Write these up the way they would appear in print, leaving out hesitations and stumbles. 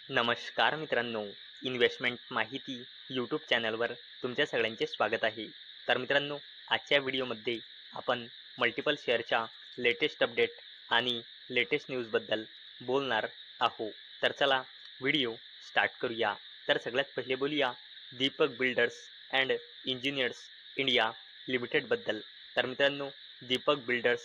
नमस्कार मित्रांनो, इन्व्हेस्टमेंट माहिती यूट्यूब चॅनलवर तुमच्या सगळ्यांचे स्वागत आहे. तर मित्रांनो, आजच्या व्हिडिओमध्ये आपण मल्टिपल शेअरच्या लेटेस्ट अपडेट आणि लेटेस्ट न्यूजबद्दल बोलणार आहोत. तर चला व्हिडिओ स्टार्ट करूया. तर सगळ्यात पहिले बोलूया Deepak builders and engineers India लिमिटेडबद्दल. तर मित्रांनो, दीपक बिल्डर्स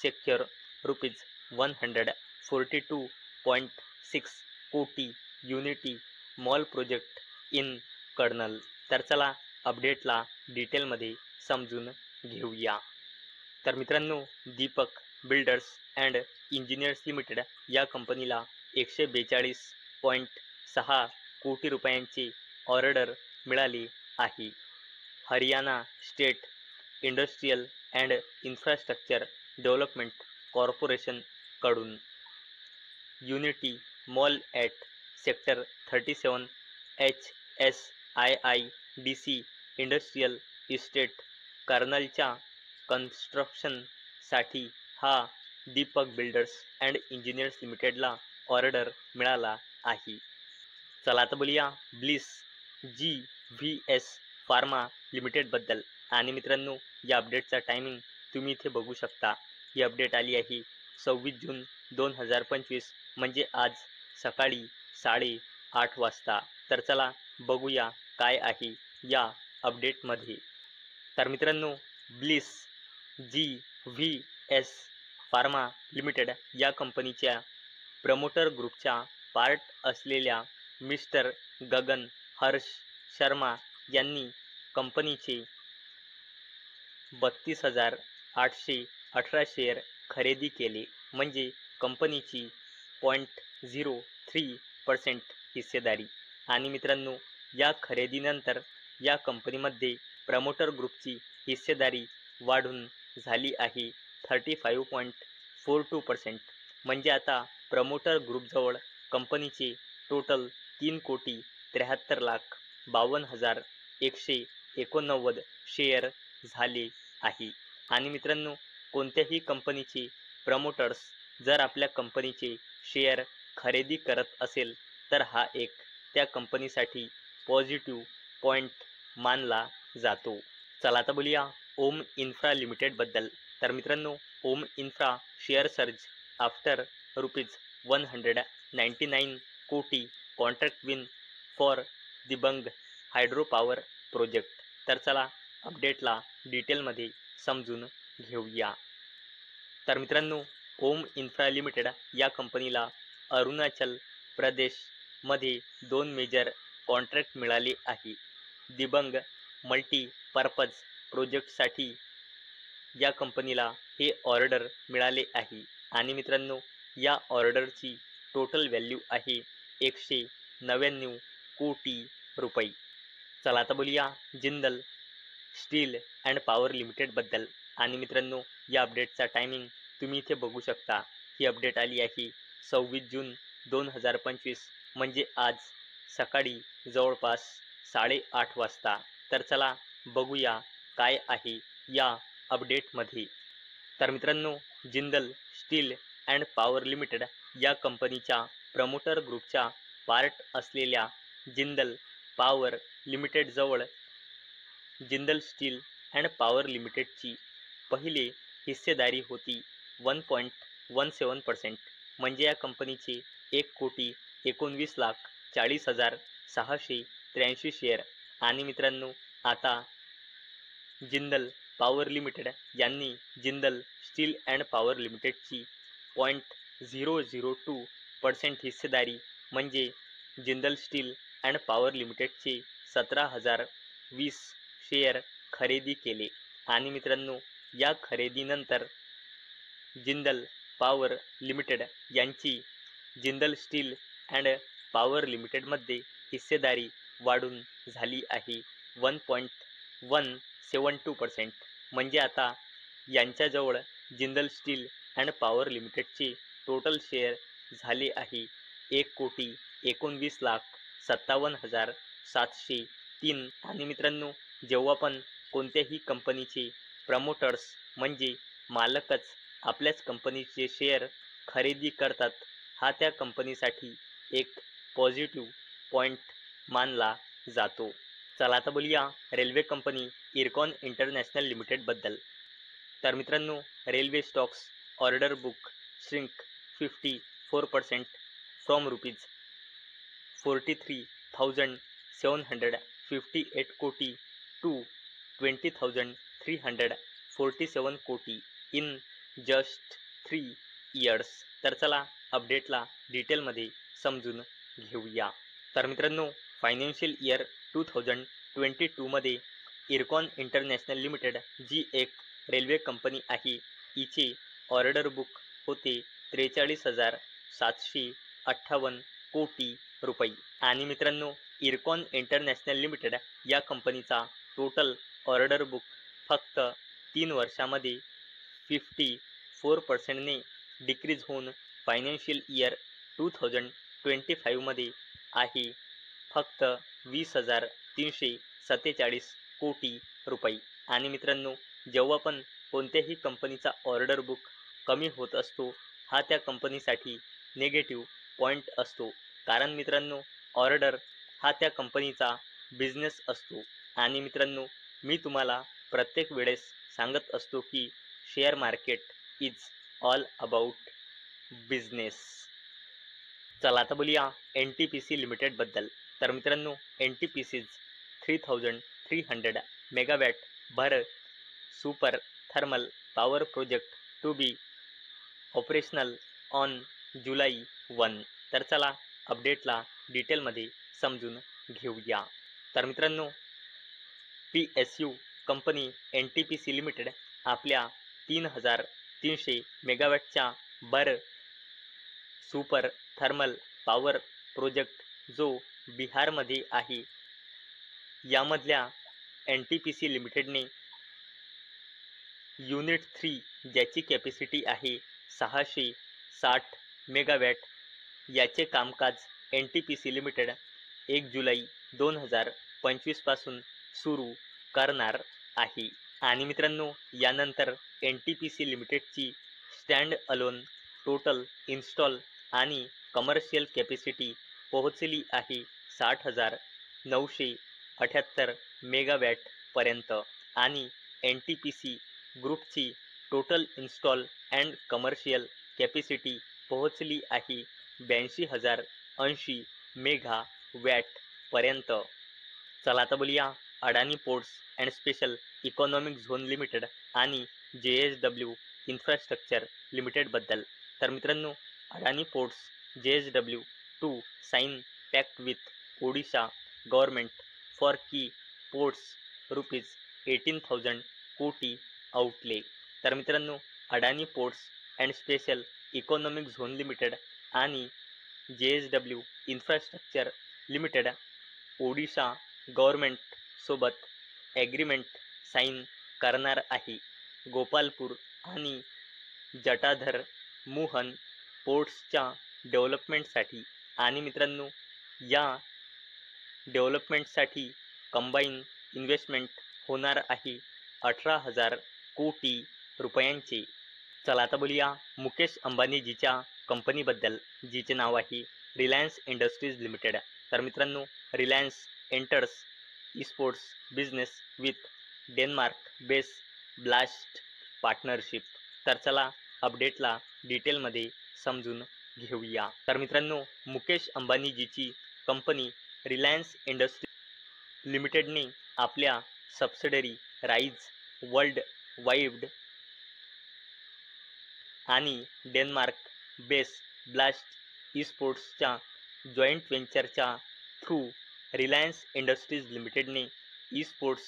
सेक्युअर ₹142.6 कोटी unity mall project in Karnal. तर चला अपडेटला डिटेलमध्ये समजून घेऊया. तर मित्रांनो, Deepak builders and engineers limited या कंपनीला 142.6 कोटी रुपयांची ऑर्डर मिळाली आहे. Haryana state industrial and infrastructure development corporation कडून unity mall at sector 37 HSIIDC industrial estate कर्नलच्या कन्स्ट्रक्शनसाठी हा दीपक बिल्डर्स अँड इंजिनियर्स लिमिटेडला ऑर्डर मिळाला आहे. चला आता बोलूया ब्लिस GVS फार्मा लिमिटेडबद्दल. आणि मित्रांनो, या अपडेटचा टायमिंग तुम्ही इथे बघू शकता. ही अपडेट आली आहे 26 जून 2025, म्हणजे आज सकाळी 8:30 वाजता. तर चला बघूया काय आहे या अपडेटमध्ये. तर मित्रांनो, ब्लिस GVS फार्मा लिमिटेड या कंपनीच्या प्रमोटर ग्रुपच्या पार्ट असलेल्या मिस्टर गगन हर्ष शर्मा यांनी कंपनीचे 32,818 शेअर खरेदी केले, म्हणजे कंपनीची 0.03% हिस्सेदारी. आणि मित्रांनो, या खरेदीनंतर या कंपनीमध्ये प्रमोटर ग्रुपची हिस्सेदारी वाढून झाली आहे 35.42%. म्हणजे आता प्रमोटर ग्रुपजवळ कंपनीचे टोटल 3,73,52,189 शेअर झाले आहे. आणि मित्रांनो, कोणत्याही कंपनीचे प्रमोटर्स जर आपल्या कंपनीचे शेअर खरेदी करत असेल तर हा एक त्या कंपनीसाठी पॉझिटिव्ह पॉईंट मानला जातो. चला आता बोलूया ओम इन्फ्रा लिमिटेडबद्दल. तर मित्रांनो, ओम इन्फ्रा शेअर सर्ज आफ्टर ₹199 कोटी contract win for Dibang hydro power project. तर चला अपडेटला डिटेलमध्ये समजून घेऊया. तर मित्रांनो, ओम इन्फ्रा लिमिटेड या कंपनीला अरुणाचल प्रदेशमध्ये 2 मेजर कॉन्ट्रॅक्ट मिळाले आहे. दिबंग मल्टीपर्पज प्रोजेक्टसाठी या कंपनीला हे ऑर्डर मिळाले आहे. आणि मित्रांनो, या ऑर्डरची टोटल व्हॅल्यू आहे 199 कोटी रुपये. चला आता बोलूया जिंदल स्टील अँड पॉवर लिमिटेडबद्दल. आणि मित्रांनो, या अपडेटचा टायमिंग तुम्ही इथे बघू शकता. ही अपडेट आली आहे 26 जून 2025, म्हणजे आज सकाळी जवळपास 8:30 वाजता. तर चला बघूया काय आहे या अपडेटमध्ये. तर मित्रांनो, Jindal steel and power limited या कंपनीच्या प्रमोटर ग्रुपच्या पार्ट असलेल्या जिंदल पॉवर लिमिटेडजवळ जिंदल स्टील अँड पॉवर लिमिटेडची पहिली हिस्सेदारी होती 1.17%. म्हणजे या कंपनीचे 1,19,40,683 शेअर. आणि मित्रांनो, आता जिंदल पॉवर लिमिटेड यांनी जिंदल स्टील अँड पॉवर लिमिटेडची 0.002% हिस्सेदारी, म्हणजे जिंदल स्टील अँड पॉवर लिमिटेडचे 17,020 शेअर खरेदी केले. आणि मित्रांनो, या खरेदीनंतर जिंदल पॉवर लिमिटेड यांची जिंदल स्टील अँड पॉवर लिमिटेडमध्ये हिस्सेदारी वाढून झाली आहे 1.172%. म्हणजे आता यांच्याजवळ जिंदल स्टील अँड पॉवर लिमिटेडचे टोटल शेअर झाले आहे 1,19,57,703. आणि मित्रांनो, जेव्हा पण कोणत्याही कंपनीचे प्रमोटर्स म्हणजे मालकच आपल्याच कंपनीचे शेअर खरेदी करतात, हा त्या कंपनीसाठी एक पॉझिटिव्ह पॉईंट मानला जातो. चला आता बोलूया रेल्वे कंपनी इरकॉन इंटरनॅशनल लिमिटेडबद्दल. तर मित्रांनो, railway stocks order book shrink 54% from ₹43,758 कोटी टू 20,347 कोटी इन जस्ट 3 इयर्स. तर चला अपडेटला डिटेलमध्ये समजून घेऊया. तर मित्रांनो, फायनान्शियल इयर 2022मध्ये इरकॉन इंटरनॅशनल लिमिटेड जी एक रेल्वे कंपनी आहे, हिचे ऑर्डर बुक होते 43,758 कोटी रुपये. आणि मित्रांनो, इरकॉन इंटरनॅशनल लिमिटेड या कंपनीचा टोटल ऑर्डर बुक फक्त 3 वर्षामध्ये 54%ने डिक्रीज होऊन फायनान्शियल इयर 2025मध्ये आहे फक्त 20,347 कोटी रुपये. आणि मित्रांनो, जेव्हा पण कोणत्याही कंपनीचा ऑर्डर बुक कमी होत असतो, हा त्या कंपनीसाठी निगेटिव्ह पॉईंट असतो. कारण मित्रांनो, ऑर्डर हा त्या कंपनीचा बिझनेस असतो. आणि मित्रांनो, मी तुम्हाला प्रत्येक वेळेस सांगत असतो की share market is all about business. चला आता बोलूया NTPC लिमिटेडबद्दल. तर मित्रांनो, NTPCज 3,300 megawatt Bharat super thermal power project to be operational on July 1. तर चला अपडेटला डिटेलमध्ये समजून घेऊया. तर मित्रांनो, PSU कंपनी NTPC लिमिटेड आपल्या 3,300 मेगावॅटच्या Bharat super thermal power project जो बिहारमध्ये आहे, यामधल्या NTPC लिमिटेडने युनिट 3 ज्याची कॅपॅसिटी आहे 660 मेगावॅट याचे कामकाज NTPC लिमिटेड 1 जुलै 2025 पासून सुरू करणार आहे. आणि मित्रांनो, यानंतर NTPC लिमिटेडची स्टँड अलोन टोटल इन्स्टॉल आणि कमर्शियल कॅपॅसिटी पोहोचली आहे 60,978 मेगावॅट पर्यंत. आणि NTPC ग्रुपची total install and commercial capacity पोहोचली आहे 82,080 मेगावॅट पर्यंत. चला आता बोलूया Adani ports and special economic zone limited आणि JSW इन्फ्रास्ट्रक्चर लिमिटेडबद्दल. तर मित्रांनो, Adani ports JSW to sign pact with Odisha government for key ports ₹18,000 कोटी आउटले. तर मित्रांनो, Adani ports and special economic zone limited आणि JSW infrastructure limited Odisha government सोबत ॲग्रीमेंट साइन करणार आहे गोपालपूर आणि जटाधर मोहन पोर्ट्सच्या डेव्हलपमेंटसाठी. आणि मित्रांनो, या डेव्हलपमेंटसाठी कंबाईन इन्व्हेस्टमेंट होणार आहे 18,000 कोटी रुपयांचे. चला आता बोलूया मुकेश अंबानीजीच्या कंपनीबद्दल, जिचे नाव आहे रिलायन्स इंडस्ट्रीज लिमिटेड. तर मित्रांनो, Reliance enters sports business with Denmark base Blast partnership. तर चला अपडेटला डिटेलमध्ये समजून घेऊया. तर मित्रांनो, मुकेश अंबानीजीची कंपनी रिलायन्स इंडस्ट्री लिमिटेडने आपल्या सबसिडरी राईज वर्ल्ड वाईड आणि डेन्मार्क बेस ब्लास्ट स्पोर्ट्सच्या जॉईंट व्हेंचरच्या थ्रू रिलायन्स इंडस्ट्रीज लिमिटेडने स्पोर्ट्स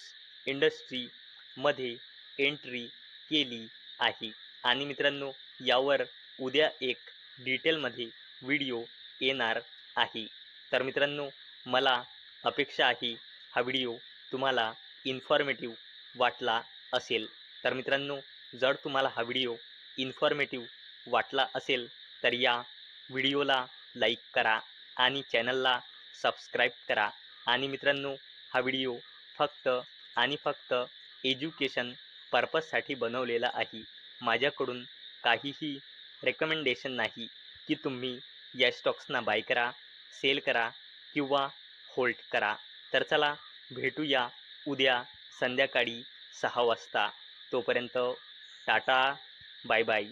इंडस्ट्रीमध्ये एंट्री केली आहे. आणि मित्रांनो, यावर उद्या एक डिटेलमध्ये व्हिडिओ येणार आहे. तर मित्रांनो, मला अपेक्षा आहे हा व्हिडिओ तुम्हाला इन्फॉर्मेटिव्ह वाटला असेल. तर मित्रांनो, जर तुम्हाला हा व्हिडिओ इन्फॉर्मेटिव्ह वाटला असेल तर या व्हिडिओला लाईक करा आणि चॅनलला सबस्क्राईब करा. आणि मित्रांनो, हा व्हिडिओ फक्त आणि फक्त एज्युकेशन पर्पजसाठी बनवलेला आहे. माझ्याकडून काहीही रेकमेंडेशन नाही की तुम्ही या स्टॉक्सना बाय करा, सेल करा किंवा होल्ड करा. तर चला भेटूया उद्या संध्याकाळी 6 वाजता. तोपर्यंत टाटा, बाय बाय.